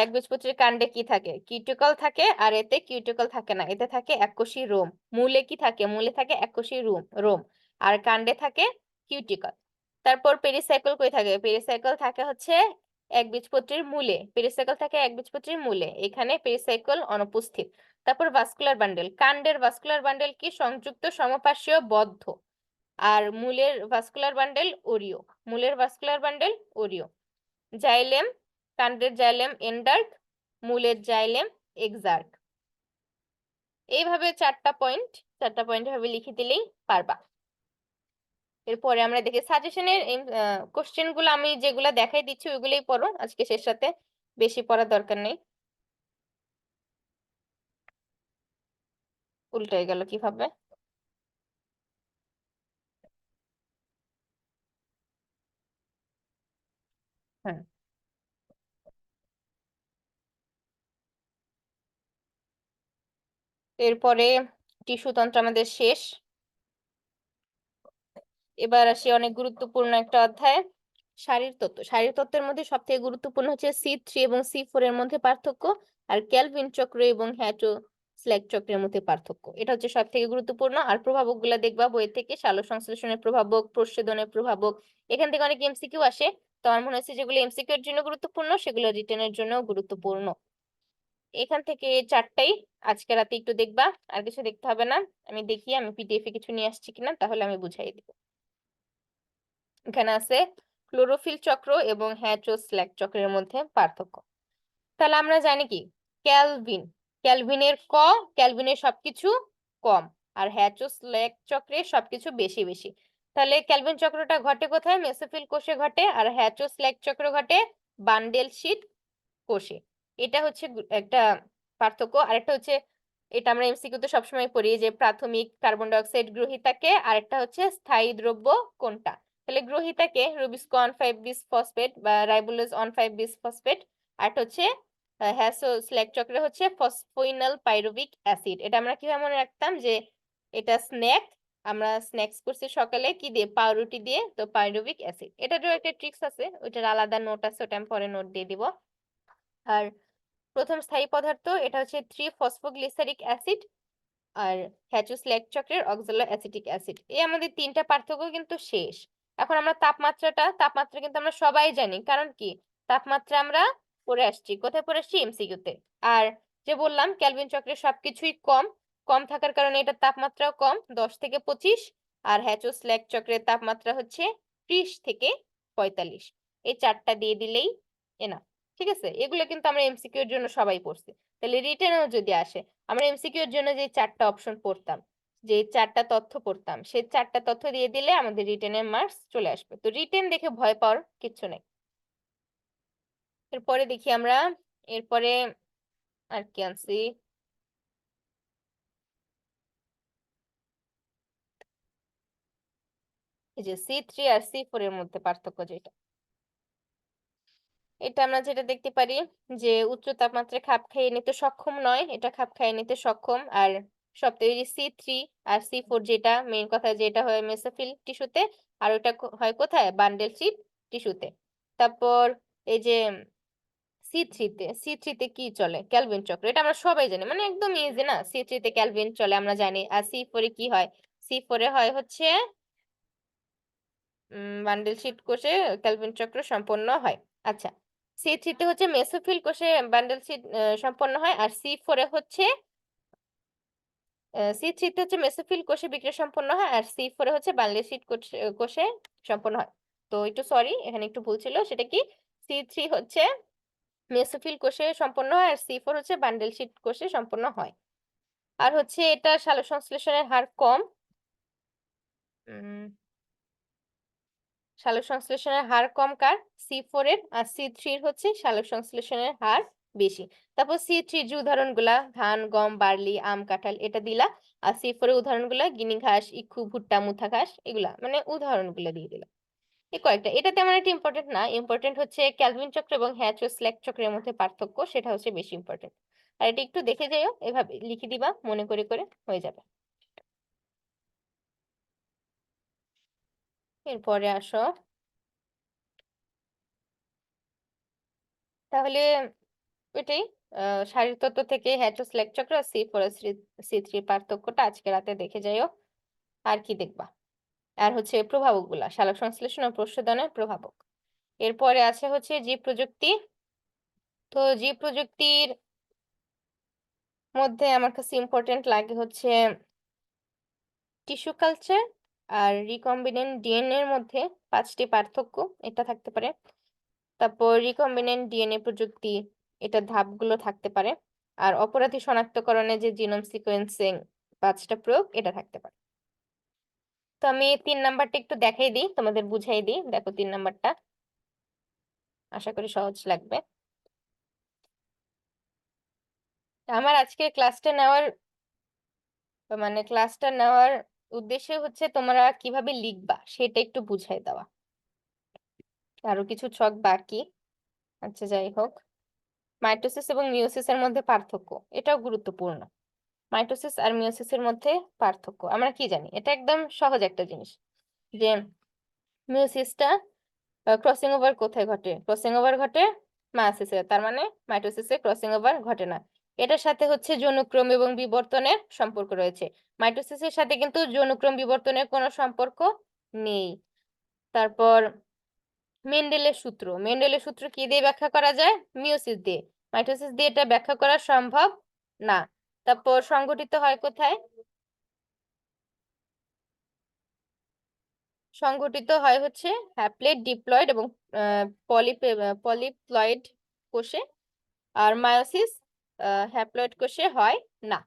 একবীজপত্রীর কাণ্ডে কি থাকে, কিউটিকল থাকে, আর এতে কিউটিকল থাকে না, এতে থাকে এককোষী রোম। মূলে কি থাকে, মূলে থাকে এককোষী রোম, আর কাণ্ডে থাকে কিউটিকল। তারপর পেরিসাইকেল কই থাকে, পেরিসাইকেল থাকে হচ্ছে একবীজপত্রীর মূলে, পেরিসাইকেল থাকে একবীজপত্রীর মূলে, এখানে পেরিসাইকেল অনুপস্থিত। তারপর ভাস্কুলার বান্ডেল, কাণ্ডের ভাস্কুলার বান্ডেল কি সংযুক্ত সমপার্শ্বীয় বদ্ধ, আর মূলের ভাস্কুলার বান্ডেল ওরিও, মূলের ভাস্কুলার বান্ডেল ওরিও। জাইলেম, কাণ্ডের জাইলেম এন্ডার্ক, মূলের জাইলেম এক্সার্ক। এইভাবে 4টা পয়েন্ট ভাবে লিখে দিলেই পারবা। এরপরে আমরা দেখি সাজেশনের কোশ্চেন গুলো, আমি যেগুলা দেখাই দিচ্ছি ওইগুলোই পড়ো আজকে, শেষ সাথে বেশি পড়ার দরকার নেই। উল্টে গেল কিভাবে? হ্যাঁ, এরপরে টিস্যু তন্ত্র আমাদের শেষ। এবার আসি অনেক গুরুত্বপূর্ণ একটা অধ্যায়, শারীরতত্ত্ব। শারীরতত্ত্বের মধ্যে সব থেকে গুরুত্বপূর্ণ হচ্ছে C3 এবং C4 এর মধ্যে পার্থক্য, আর ক্যালভিন চক্র এবং হ্যাটো স্ল্যাক চক্রের মধ্যে পার্থক্য। এটা হচ্ছে সব থেকে গুরুত্বপূর্ণ। আর প্রভাবক গুলা দেখবা বই থেকে, সালোকসংশ্লেষণের প্রভাবক, প্রচ্ছেদনের প্রভাবক, এখান থেকে অনেক এমসিকিউ আসে। তো আমার মনে হচ্ছে যেগুলো এমসিকিউ এর জন্য গুরুত্বপূর্ণ সেগুলো রিটেনের জন্য গুরুত্বপূর্ণ। এখান থেকে এই 4টাই আজকে রাতে একটু দেখবা, আর কিছু দেখতে হবে না। আমি দেখি আমি পিডিএফ এ কিছু নিয়ে আসছি কিনা, তাহলে আমি বুঝাই দিব। এখানে আছে ক্লোরোফিল চক্র এবং হ্যাটো-স্ল্যাক চক্রের মধ্যে পার্থক্য। তাহলে আমরা জানি কি, ক্যালভিন, ক্যালভিনের ক্যালভিনের সবকিছু কম, আর হ্যাটো-স্ল্যাক চক্রে সবকিছু বেশি বেশি। তাহলে ক্যালভিন চক্রটা ঘটে কোথায়, মেসোফিল কোষে ঘটে, আর হ্যাটো-স্ল্যাক চক্র ঘটে বান্ডেল শীট কোষে। এটা হচ্ছে একটা পার্থক্য। আরেকটা হচ্ছে, এটা আমরা এমসিকিউ তে সবসময় পড়ি, যে প্রাথমিক কার্বন ডাই অক্সাইড গ্রহিতাকে, আরেকটা হচ্ছে স্থায়ী দ্রব্য কোনটা। তাহলে গ্রহিতাকে রুবিস্কো অন 5 বিস ফসফেট বা রাইবোলোজ অন 5 বিস ফসফেট, আর হচ্ছে হ্যাসো স্ল্যাক চক্রে হচ্ছে ফসফোইনাল পাইরুভিক অ্যাসিড। এটা আমরা কিভাবে মনে রাখতাম, যে এটা স্ন্যাক, আমরা স্ন্যাক্স করছি সকালে কি দিয়ে, পাউরুটি দিয়ে, তো পাইরুভিক অ্যাসিড। এটারও একটা ট্রিক্স আছে, ওইটার আলাদা নোট আছে, ওটা আমি পরে নোট দিয়ে দিব। আর প্রথম স্থায়ী পদার্থ এটা হচ্ছে 3 ফসফোগ্লিসারিক অ্যাসিড, আর হ্যাচোস্ল্যাক চক্রের অক্সালো অ্যাসিটিক অ্যাসিড। এই আমাদের 3টা পার্থক্য কিন্তু শেষ। এখন আমরা তাপমাত্রা কিন্তু আমরা সবাই জানি, কারণ কি, তাপমাত্রা আমরা পড়ে আসছি, কোথায় পড়ে আসছি, এমসিকিউ তে। আর যে বললাম ক্যালভিন চক্রের সবকিছুই কম, কম থাকার কারণে এটার তাপমাত্রাও কম, 10 থেকে 25। আর হ্যাচোস্ল্যাক চক্রের তাপমাত্রা হচ্ছে 30 থেকে 45। এই 4টা দিয়ে দিলেই এনা, ঠিক আছে? এগুলো কিন্তু আমরা এমসিকিউ এর জন্য সবাই পড়ছি। তাহলে রিটেনেও যদি আসে, আমরা এমসিকিউ এর জন্য যে 4টা অপশন পড়তাম, যে 4টা তথ্য পড়তাম, সেই 4টা তথ্য দিয়ে দিলে আমাদের রিটেনের মার্কস চলে আসবে। তো রিটেন দেখে ভয় পাওয়ার কিচ্ছু নেই। এরপরে দেখি আমরা, এরপরে আর কি আনছি, এই যে C3 আর C4 এর মধ্যে পার্থক্য যেটা, এটা আমরা যেটা দেখতে পারি, যে উচ্চ তাপমাত্রায় খাপ খাইয়ে নিতে সক্ষম নয়, এটা খাপ খাইয়ে নিতে সক্ষম। আর সপ্তাহে C3 আর C4 যেটা মেইন কথা যেটা হয় মেসোফিল টিস্যুতে আর ওটা হয় কোথায় বান্ডেল শিট টিস্যুতে। তারপর এই যে সি থ্রিতে কি চলে ক্যালভিন চক্র, এটা আমরা সবাই জানি, মানে একদম ইজি না। C3তে ক্যালভিন চলে আমরা জানি। আর C4 কি হয়, C4 হয় হচ্ছে বান্ডেল শিট কোষে ক্যালভিন চক্র সম্পন্ন হয়। আচ্ছা, C3তে হচ্ছে মেসোফিল কোষে বান্ডেল শিট সম্পন্ন হয়, আর C4 হচ্ছে C3তে হচ্ছে মেসোফিল কোষে বিক্রিয়া সম্পন্ন হয়, আর C4 হচ্ছে বান্ডেল শিট কোষে সম্পন্ন হয়। তো একটু সরি, এখানে একটু ভুল ছিল। সেটা কি, C3 হচ্ছে মেসোফিল কোষে সম্পন্ন হয়, আর C4 হচ্ছে বান্ডেল শিট কোষে সম্পন্ন হয়। আর হচ্ছে এটা সালোকসংশ্লেষণের হার কম। সালোকসংশ্লেষণের হার কম কার, C4 এর, আর C3 এর হচ্ছে সালোকসংশ্লেষণের হার বেশি। তারপর C3 যে উদাহরণগুলা ধান, গম, বার্লি, আম, কাঁঠাল এটা দিলা। আর C4 এর উদাহরণগুলা গিনি ঘাস, ইক্ষু, ভুট্টা, মুথা ঘাস, এগুলা মানে উদাহরণগুলো দিয়ে দিলাম। এই কয়েকটা, এটা তেমন একটা ইম্পর্টেন্ট না। ইম্পর্টেন্ট হচ্ছে ক্যালভিন চক্র এবং হ্যাচ-স্ল্যাক চক্রের মধ্যে পার্থক্য, সেটা হচ্ছে বেশি ইম্পর্টেন্ট। আর এটা একটু দেখে যাইও, এভাবে লিখে দিবা মনে করে করে, হয়ে যাবে। এরপরে আসো, তাহলে এটাই শারীরতত্ত্ব থেকে হ্যাচ-স্ল্যাক চক্র আর C4 আর C3 পার্থক্যটা আজকে রাতে দেখে যাইও। আর কি দেখবা, আর হচ্ছে প্রভাবক গুলা, সালোক সংশ্লেষণ ও প্রশোধনের প্রভাবক। এরপরে আছে হচ্ছে জীব প্রযুক্তি। তো জীব প্রযুক্তির মধ্যে আমার কাছে ইম্পর্টেন্ট লাগে হচ্ছে টিস্যু কালচার আর রিকম্বিনেন্ট ডিএনএ এর মধ্যে 5টি পার্থক্য এটা থাকতে পারে। তারপর রিকম্বিনেন্ট ডিএনএ প্রযুক্তি, এটা ধাপগুলো থাকতে পারে। আর অপরাধী শনাক্তকরণে যে জিনোম সিকোয়েন্সিং 5টা প্রয়োগ, এটা থাকতে পারে। তো আমি 3 নাম্বারটা একটু দেখাই দিই, তোমাদের বুঝাই দিই। দেখো 3 নাম্বারটা আশা করি সহজ লাগবে। আমার আজকের ক্লাসটা নেওয়ার উদ্দেশ্য হচ্ছে তোমরা কিভাবে লিখবা সেটা একটু বুঝাই দেওয়া। আরো কিছু ছক বাকি। আচ্ছা, যাই হোক, মাইটোসিস এবং মিওসিসের মধ্যে পার্থক্য, এটাও গুরুত্বপূর্ণ। মাইটোসিস আর মিওসিসের মধ্যে পার্থক্য আমরা কি জানি, এটা একদম সহজ একটা জিনিস, যে মিওসিসটা ক্রসিং ওভার কোথায় ঘটে, ক্রসিং ওভার ঘটে মায়োসিসে, তার মানে মাইটোসিসে ক্রসিং ওভার ঘটে না। এটার সাথে হচ্ছে যৌনক্রম এবং বিবর্তনের সম্পর্ক রয়েছে। মাইটোসিসের সাথে কিন্তু যৌনক্রম বিবর্তনের কোনো সম্পর্ক নেই। তারপর মেন্ডেলের সূত্র কি দিয়ে ব্যাখ্যা করা যায়, মিওসিস দিয়ে। মাইটোসিস দিয়ে এটা ব্যাখ্যা করা সম্ভব না। তারপর সংঘটিত হয় কোথায়, সংঘটিত হয় হচ্ছে হ্যাপ্লয়েড, ডিপ্লয়েড এবং পলিপ্লয়েড কোষে। আর মায়োসিস হ্যাপ্লয়েড কোষে হয় না।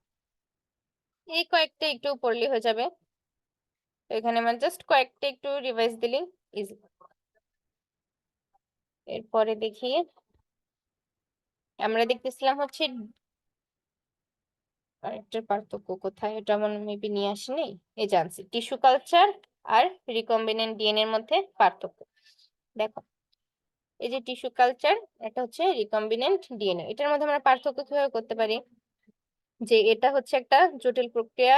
এই কয়েকটা একটু পড়লে হয়ে যাবে। এখানে মানে জাস্ট কয়েকটা একটু রিভাইজ দিলেই ইজি। এরপরে দেখি, আমরা দেখতেছিলাম হচ্ছে আরেকটার পার্থক্য কোথায়, এটা মনে মেবি নিয়ে আসিনি। এই জানছি টিস্যু কালচার আর রিকম্বিনেন্ট ডিএনএ এর মধ্যে পার্থক্য। দেখো, এই যে টিস্যু কালচার, এটা হচ্ছে রিকম্বিনেন্ট ডিএনএ, এটার মধ্যে আমরা পার্থক্য কিভাবে করতে পারি, যে এটা হচ্ছে একটা জটিল প্রক্রিয়া,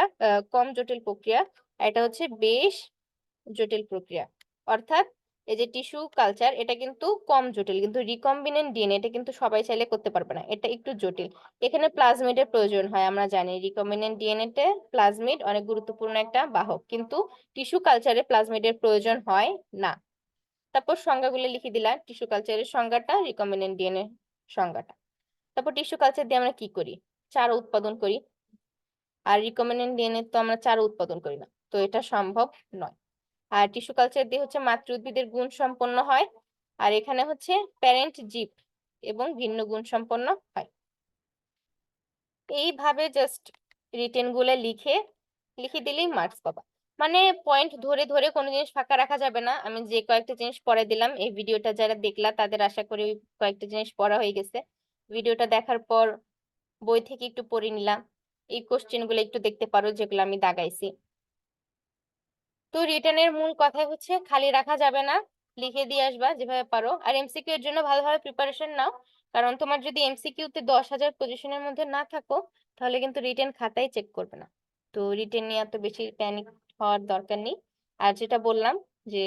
কম জটিল প্রক্রিয়া, আর এটা হচ্ছে বেশ জটিল প্রক্রিয়া। অর্থাৎ এই যে টিস্যু কালচার এটা কিন্তু কম জটিল, কিন্তু রিকম্বিনেন্ট ডিএনএ এটা কিন্তু সবাই চাইলে করতে পারবে না, এটা একটু জটিল। এখানে প্লাজমিডের প্রয়োজন হয়, আমরা জানি রিকম্বিনেন্ট ডিএনএ তে প্লাজমিড অনেক গুরুত্বপূর্ণ একটা বাহক, কিন্তু টিস্যু কালচারে প্লাজমিডের প্রয়োজন হয় না। তারপর সংজ্ঞাগুলো লিখে দিলাম, টিস্যু কালচারের সংজ্ঞাটা, রিকম্বিনেন্ট ডিএনএ সংজ্ঞাটা। তারপর টিস্যু কালচার দিয়ে আমরা কি করি, চারা উৎপাদন করি। আর রিকম্বিনেন্ট ডিএনএ তো আমরা চারা উৎপাদন করি না, তো এটা সম্ভব নয়। আর টিস্যু কালচার দিয়ে হচ্ছে মাতৃ উদ্ভিদের গুণ সম্পন্ন হয়, আর এখানে হচ্ছে প্যারেন্ট জীব এবং ভিন্ন গুণ সম্পন্ন হয়। এইভাবে জাস্ট রিটেন গুলো লিখে দিলেই মার্কস পাবা। মানে পয়েন্ট ধরে ধরে কোনো জিনিস ফাঁকা রাখা যাবে না। আমি যে কয়েকটা জিনিস পড়ে দিলাম, এই ভিডিওটা যারা দেখলা তাদের আশা করি ওই কয়েকটা জিনিস পড়া হয়ে গেছে। ভিডিওটা দেখার পর বই থেকে একটু পড়ে নিলাম, এই কোশ্চেন গুলো একটু দেখতে পারো যেগুলো আমি দাগাইছি। তো রিটেনের মূল কথা হচ্ছে খালি রাখা যাবে না, লিখে দিয়ে আসবা যেভাবে পারো। আর এমসিকিউ এর জন্য ভালোভাবে প্রিপারেশন নাও, কারণ তোমার যদি এমসিকিউ তে 10,000 পজিশনের মধ্যে না থাকো, তাহলে কিন্তু রিটেন খাতাই চেক করবে না। তো রিটেন নিয়ে এত বেশি প্যানিক হওয়ার দরকার নেই। আর যেটা বললাম যে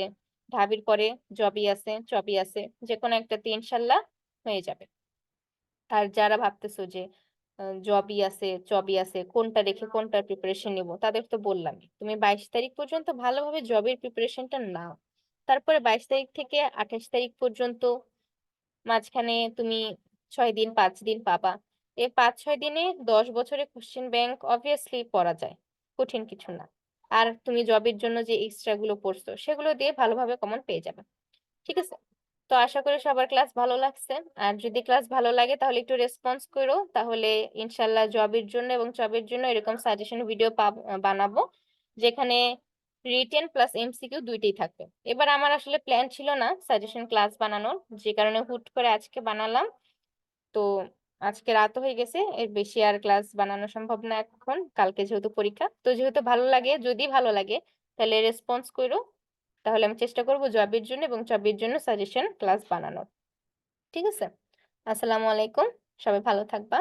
ঢাবির পরে জবই আছে, জবই আছে, যেকোনো একটাতে ইনশাল্লাহ হয়ে যাবে। আর যারা ভাবতেছো যে জবই আছে, জবই আছে, কোনটা রেখে কোনটার প্রিপারেশন নিব, তাদের তো বললামই তুমি 22 তারিখ পর্যন্ত ভালোভাবে জবের প্রিপারেশনটা নাও। তারপরে 22 তারিখ থেকে 28 তারিখ পর্যন্ত মাঝখানে তুমি 6 দিন 5 দিন পাবা। এই 5-6 দিনে 10 বছরের কোশ্চেন ব্যাংক অবভিয়াসলি পড়া যায়, কঠিন কিছু না। আর তুমি জবের জন্য যে এক্সট্রা গুলো পড়ছো সেগুলো দিয়ে ভালোভাবে কমন পেয়ে যাবে। ঠিক আছে? তো আশা করি সবার ক্লাস ভালো লাগছে। আর যদি ক্লাস ভালো লাগে তাহলে একটু রেসপন্স করো, তাহলে ইনশাল্লাহ জবের জন্য এবং জবের জন্য এরকম সাজেশন ভিডিও বানাবো, যেখানে রিটেন প্লাস এমসিকিউ দুইটাই থাকবে। এবার আমার আসলে প্ল্যান ছিল না সাজেশন ক্লাস বানানোর, যে কারণে হুট করে আজকে বানালাম। তো আজকে রাত হয়ে গেছে, এর বেশি আর ক্লাস বানানো সম্ভব না এখন, কালকে যেহেতু পরীক্ষা। তো যেহেতু ভালো লাগে, যদি ভালো লাগে তাহলে রেসপন্স করো, তাহলে আমি চেষ্টা করব জবের জন্য এবং জবের জন্য সাজেশন ক্লাস বানানোর। ঠিক আছে? আসসালামু আলাইকুম, সবাই ভালো থাকবা।